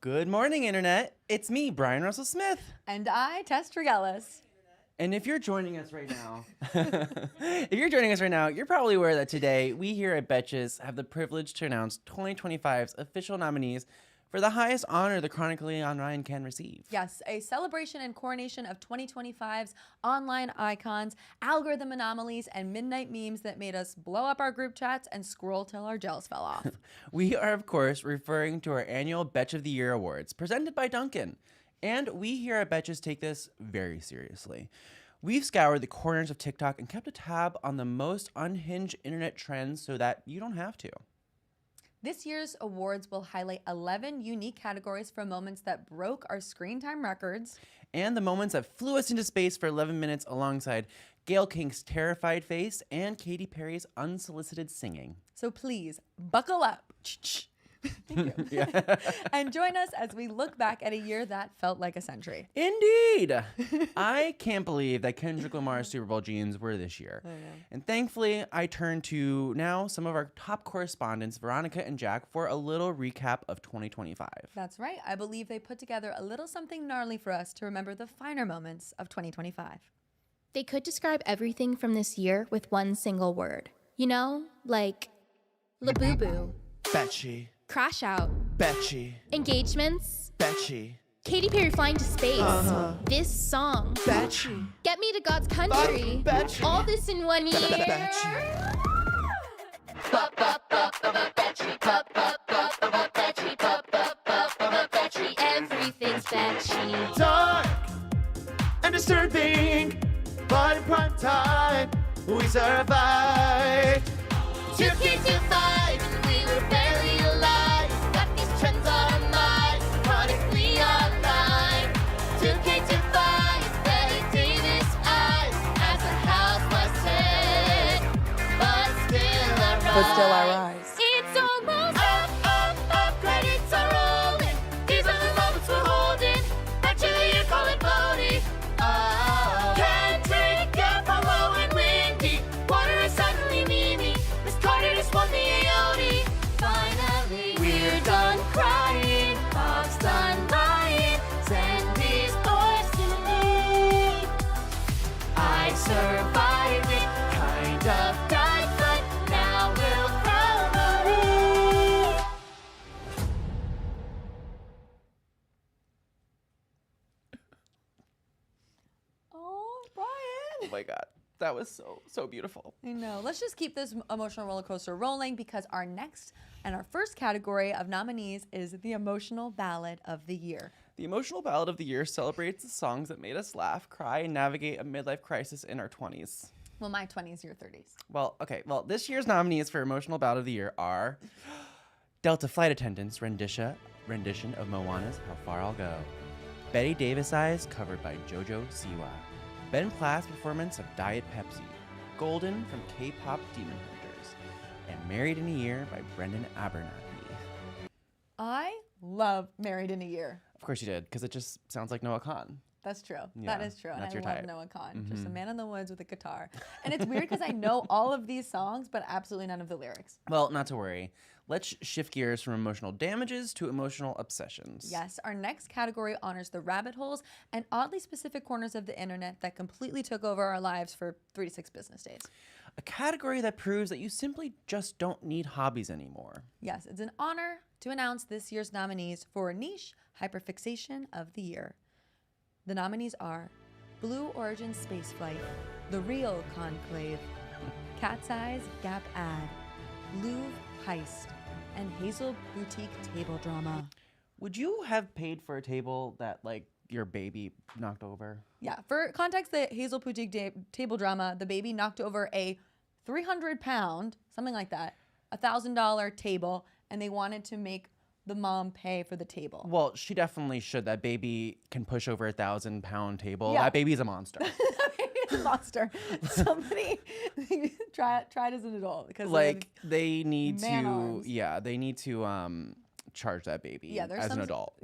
Good morning, Internet. It's me, Brian Russell Smith. And I, Tess Tregellis. And if you're joining us right now, you're probably aware that today we here at Betches have the privilege to announce 2025's official nominees for the highest honor the chronically online can receive. Yes, a celebration and coronation of 2025's online icons, algorithm anomalies, and midnight memes that made us blow up our group chats and scroll till our gels fell off. We are, of course, referring to our annual Betch of the Year awards, presented by Duncan. And we here at Betches take this very seriously. We've scoured the corners of TikTok and kept a tab on the most unhinged internet trends so that you don't have to. This year's awards will highlight 11 unique categories for moments that broke our screen time records. And the moments that flew us into space for 11 minutes alongside Gayle King's terrified face and Katy Perry's unsolicited singing. So please, buckle up. Thank you. Yeah. And join us as we look back at a year that felt like a century. Indeed. I can't believe that Kendrick Lamar's Super Bowl jeans were this year. And thankfully, I turn to now some of our top correspondents, Veronica and Jack, for a little recap of 2025. That's right. I believe they put together a little something gnarly for us to remember the finer moments of 2025. They could describe everything from this year with one single word. You know, like Labubu, Betchy. Crash Out, Betchy. Engagements, Betchy. Katy Perry flying to space, this song, Betchy. Get Me to God's Country, Betchy. all this in 1 year. Betchy. Everything's Betchy. Dark and disturbing, but in prime time, we survived. 2 kids to 5, and we were barely alive. Got these trends online, chronically online. 2K to 5, Betty Davis eyes as the house was 10, but still I rise. It's almost up, credits are rolling. These are the moments we're holding. Actually, you call it voting. Can't take it from low and windy. Water is suddenly Mimi. Miss Carter just won the AOD. Finally, We're done crying, Bob's done lying. Send these boys to me. I survived it, kind of died, but now we'll crown the lead. Oh, Oh Brian. my God. That was so beautiful. I know. Let's just keep this emotional roller coaster rolling because our next and our first category of nominees is the emotional ballad of the year. The emotional ballad of the year celebrates the songs that made us laugh, cry, and navigate a midlife crisis in our 20s. Well, my 20s, your 30s. Well, okay. Well, this year's nominees for emotional ballad of the year are Delta Flight Attendant's rendition of Moana's How Far I'll Go, Betty Davis Eyes covered by JoJo Siwa, Ben Plath's performance of Diet Pepsi, Golden from K-pop Demon Hunters, and Married in a Year by Brendan Abernathy. I love Married in a Year. Of course you did, because it just sounds like Noah Khan. That's true. Yeah, That is true. And that's I your love type. Noah Khan. Just a man in the woods with a guitar. And it's weird because I know all of these songs, but absolutely none of the lyrics. Well, not to worry. Let's shift gears from emotional damages to emotional obsessions. Yes, our next category honors the rabbit holes and oddly specific corners of the internet that completely took over our lives for 3 to 6 business days. A category that proves that you simply just don't need hobbies anymore. Yes, it's an honor to announce this year's nominees for Niche Hyperfixation of the Year. The nominees are Blue Origin Spaceflight, The Real Conclave, Cat's Eyes Gap Ad, Louvre Heist, and Hazel Boutique Table Drama. Would you have paid for a table that, like, your baby knocked over? Yeah, for context, the Hazel Boutique Table Drama, the baby knocked over a 300-pound, something like that, $1,000 table, and they wanted to make the mom pay for the table. Well, she definitely should. That baby can push over a 1,000-pound table. Yeah. That baby's a monster. It's a monster. Somebody try it as an adult because Like, they need man to, arms. yeah, they need to charge that baby Yeah, there's as an some- adult.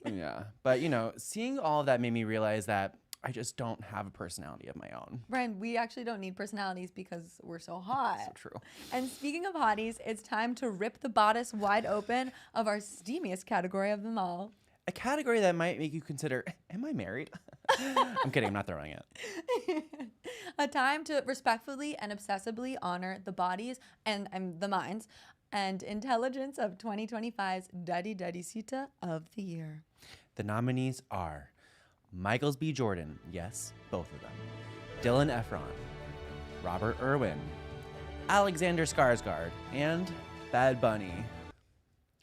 Yeah. But, you know, seeing all of that made me realize that I just don't have a personality of my own. Brian, we actually don't need personalities because we're so hot. So true. And speaking of hotties, it's time to rip the bodice wide open of our steamiest category of them all. A category that might make you consider, am I married? I'm kidding, I'm not throwing it. A time to respectfully and obsessively honor the bodies and the minds and intelligence of 2025's Daddy Daddy-cita of the year. The nominees are Michaels B. Jordan, yes, both of them. Dylan Efron, Robert Irwin, Alexander Skarsgård, and Bad Bunny.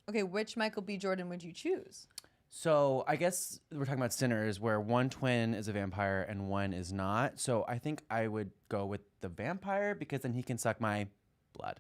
Okay, which Michael B. Jordan would you choose? So I guess we're talking about sinners where one twin is a vampire and one is not. So I think I would go with the vampire because then he can suck my blood.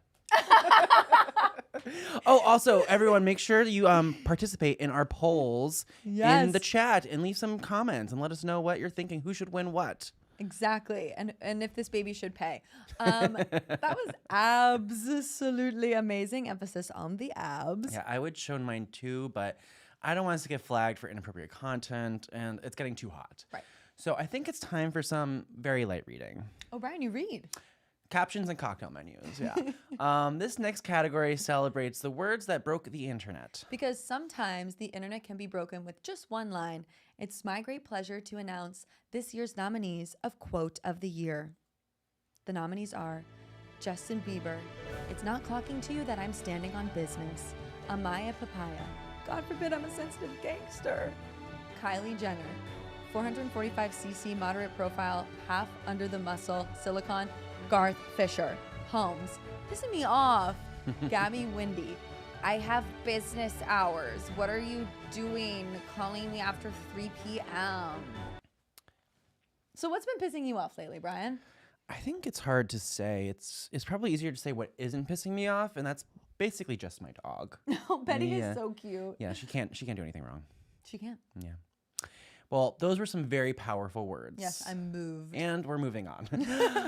Oh, also, everyone, make sure you participate in our polls in the chat and leave some comments and let us know what you're thinking. Who should win what? Exactly. And if this baby should pay. That was absolutely amazing. Emphasis on the abs. Yeah, I would show mine too, but I don't want us to get flagged for inappropriate content, and it's getting too hot. Right. So I think it's time for some very light reading. Oh, Brian, you read. Captions and cocktail menus, yeah. This next category celebrates the words that broke the internet. Because sometimes the internet can be broken with just one line. It's my great pleasure to announce this year's nominees of Quote of the Year. The nominees are Justin Bieber, it's not clocking to you that I'm standing on business. Amaya Papaya, God forbid I'm a sensitive gangster. Kylie Jenner, 445cc moderate profile, half under the muscle, silicone. Garth Fisher, Holmes, pissing me off. Gabby Windy, I have business hours. What are you doing calling me after 3 p.m.? So what's been pissing you off lately, Brian? I think it's hard to say. It's probably easier to say what isn't pissing me off, and that's basically just my dog. No, Betty Yeah. is so cute. Yeah, she can't do anything wrong. She can't. Yeah. Well, those were some very powerful words. Yes, I'm moved. And we're moving on.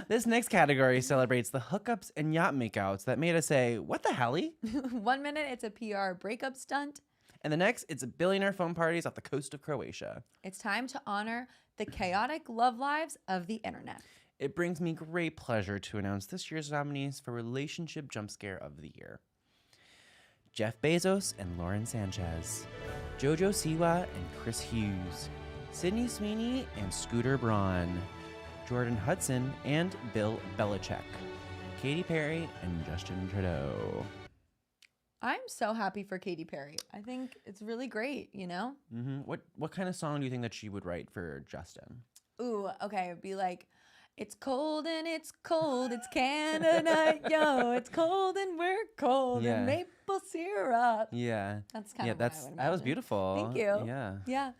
This next category celebrates the hookups and yacht makeouts that made us say, what the helly? 1 minute, it's a PR breakup stunt. And the next, it's a billionaire phone parties off the coast of Croatia. It's time to honor the chaotic love lives of the internet. It brings me great pleasure to announce this year's nominees for Relationship Jump Scare of the Year. Jeff Bezos and Lauren Sanchez. Jojo Siwa and Chris Hughes. Sydney Sweeney and Scooter Braun. Jordan Hudson and Bill Belichick. Katy Perry and Justin Trudeau. I'm so happy for Katy Perry. I think it's really great, you know? Mm-hmm. What kind of song do you think that she would write for Justin? Ooh, okay. It'd be like, it's cold, it's Canada, yo. It's cold and we're cold Yeah. and maple syrup. Yeah. That's kind Yeah, of what I would that was imagine. beautiful. Thank you. Yeah. Yeah.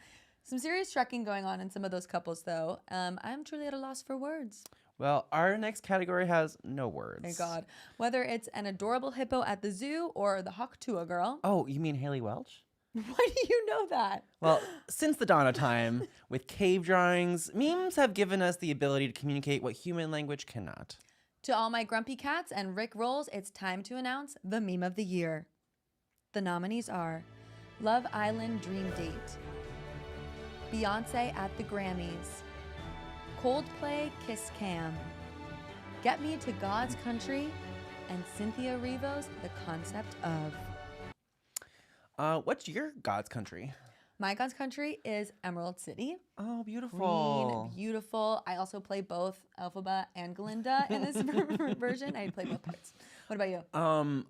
Some serious trekking going on in some of those couples, though. I'm truly at a loss for words. Well, our next category has no words. Thank God. Whether it's an adorable hippo at the zoo or the Hawktua girl. Oh, you mean Haley Welch? Why do you know that? Well, since the dawn of time, with cave drawings, memes have given us the ability to communicate what human language cannot. To all my grumpy cats and Rick Rolls, it's time to announce the meme of the year. The nominees are Love Island Dream Date, Beyonce at the Grammys, Coldplay Kiss Cam, Get Me to God's Country, and Cynthia Erivo's The Concept of. What's your God's country? My God's Country is Emerald City. Oh, beautiful. Green, beautiful. I also play both Elphaba and Glinda in this version. I play both parts. What about you?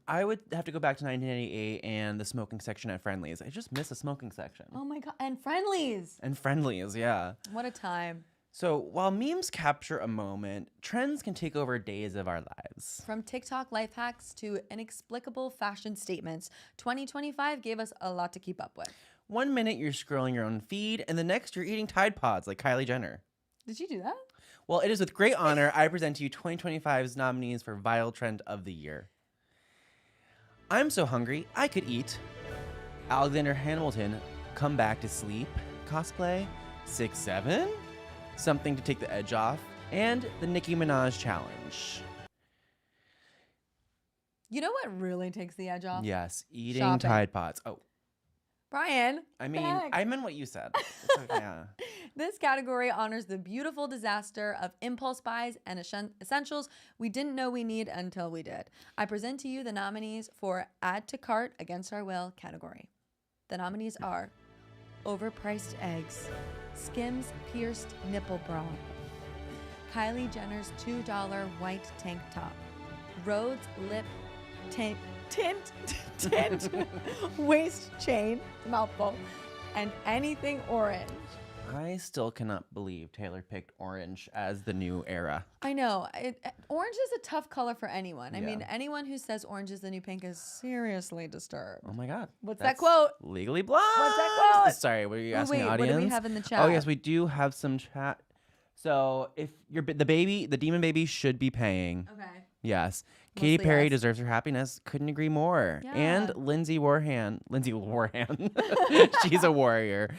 I would have to go back to 1988 and the smoking section at Friendly's. I just miss a smoking section. Oh my God. And Friendlies. And Friendly's, yeah. What a time. So while memes capture a moment, trends can take over days of our lives. From TikTok life hacks to inexplicable fashion statements, 2025 gave us a lot to keep up with. 1 minute you're scrolling your own feed, and the next you're eating Tide Pods like Kylie Jenner. Did you do that? Well, it is with great honor I present to you 2025's nominees for Viral Trend of the Year. I'm so hungry, I could eat. Alexander Hamilton, Come Back to Sleep, cosplay, 6'7", Something to Take the Edge Off, and the Nicki Minaj Challenge. You know what really takes the edge off? Yes, eating Shopping. Tide Pods. Oh, Brian. I mean, back. I meant what you said. It's okay, yeah. This category honors the beautiful disaster of impulse buys and essentials we didn't know we need until we did. I present to you the nominees for Add to Cart Against Our Will category. The nominees are overpriced eggs, Skims pierced nipple bra, Kylie Jenner's $2 white tank top, Rhodes lip tint waist chain, mouthful, and anything orange. I still cannot believe Taylor picked orange as the new era. I know. Orange is a tough color for anyone. I Yeah. mean, anyone who says orange is the new pink is seriously disturbed. Oh my God. What's that That's quote? Legally Blonde. What's that quote? Sorry, were you Oh, asking wait, the audience? what do we have in the chat? Oh yes, we do have some chat. So if you're the baby, the demon baby should be paying. Okay. Yes. Katy Mostly Perry yes. deserves her happiness. Couldn't agree more. Yeah. And Lindsay Lohan. She's a warrior.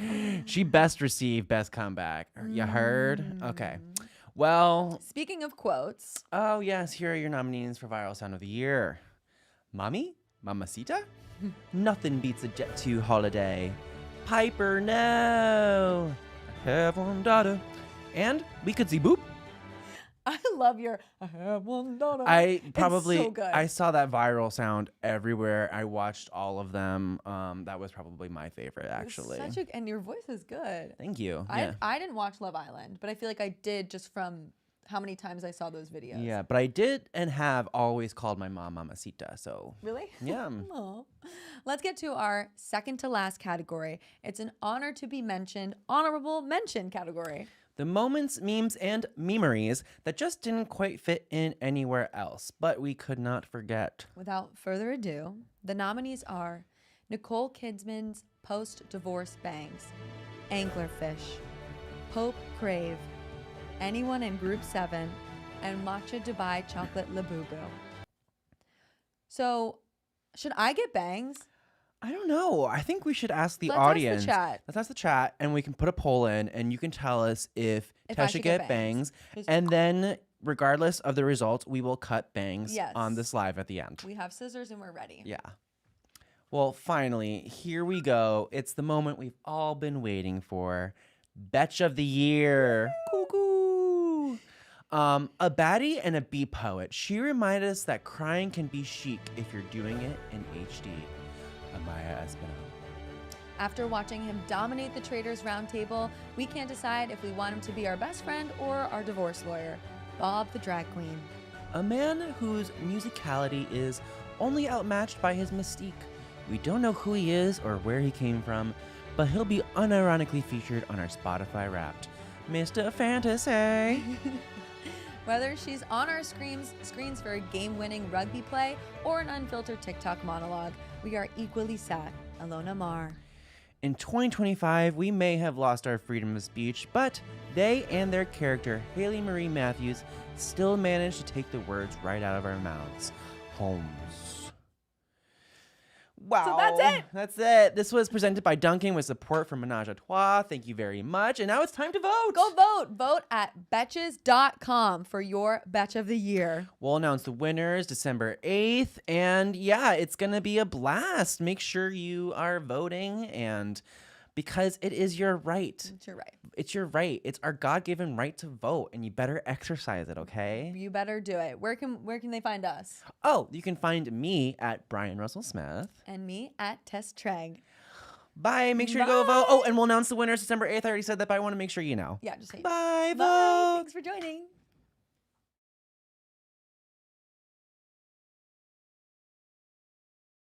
She best received best comeback. You heard? Okay. Well, Speaking of quotes, oh yes, here are your nominees for Viral Sound of the Year. Mommy? Mamacita? Nothing beats a Jet 2 holiday. Piper, no. I have one daughter. And we could see Boop. I love your I have one daughter. I It's probably so good. I saw that viral sound everywhere. I watched all of them. That was probably my favorite, actually. And your voice is good. Thank you. Yeah. I didn't watch Love Island, but I feel like I did just from how many times I saw those videos. Yeah, but I did and have always called my mom Mamacita. So Really? yeah. Aw. Let's get to our second to last category. It's an honor to be mentioned, honorable mention category. The moments, memes, and memories that just didn't quite fit in anywhere else, but we could not forget. Without further ado, the nominees are Nicole Kidman's post-divorce bangs, Anglerfish, Pope Crave, Anyone in Group 7, and Matcha Dubai Chocolate Labubu. So, should I get bangs? I don't know. I think we should ask the Let's ask the audience. chat. Let's ask the chat, and we can put a poll in, and you can tell us if I Tess should get bangs. And then, regardless of the results, we will cut bangs Yes. on this live at the end. We have scissors and we're ready. Yeah. Well, finally, here we go. It's the moment we've all been waiting for. Betch of the Year. Cuckoo. A baddie and a bee poet. She reminded us that crying can be chic if you're doing it in HD. Amaya Espinal. After watching him dominate the Traders Roundtable, we can't decide if we want him to be our best friend or our divorce lawyer. Bob the Drag Queen. A man whose musicality is only outmatched by his mystique. We don't know who he is or where he came from, but he'll be unironically featured on our Spotify Wrapped. Mr. Fantasy. Whether she's on our screens for a game-winning rugby play or an unfiltered TikTok monologue, we are equally sad. Alona Mar. In 2025, we may have lost our freedom of speech, but they and their character, Haley Marie Matthews, still managed to take the words right out of our mouths. Holmes. Wow. So that's it. That's it. This was presented by Duncan with support from Menage a Trois. Thank you very much. And now it's time to vote. Go vote. Vote at Betches.com for your Betch of the Year. We'll announce the winners December 8th. And yeah, it's going to be a blast. Make sure you are voting, and because it is your right. It's your right. It's your right. It's our God-given right to vote, and you better exercise it, okay? You better do it. Where can they find us? Oh, you can find me at Brian Russell Smith. And me at Tess Treg. Bye. Make sure to go vote. Oh, and we'll announce the winners December 8th. I already said that, but I want to make sure you know. Yeah, just say Bye. Bye. Vote. Thanks for joining.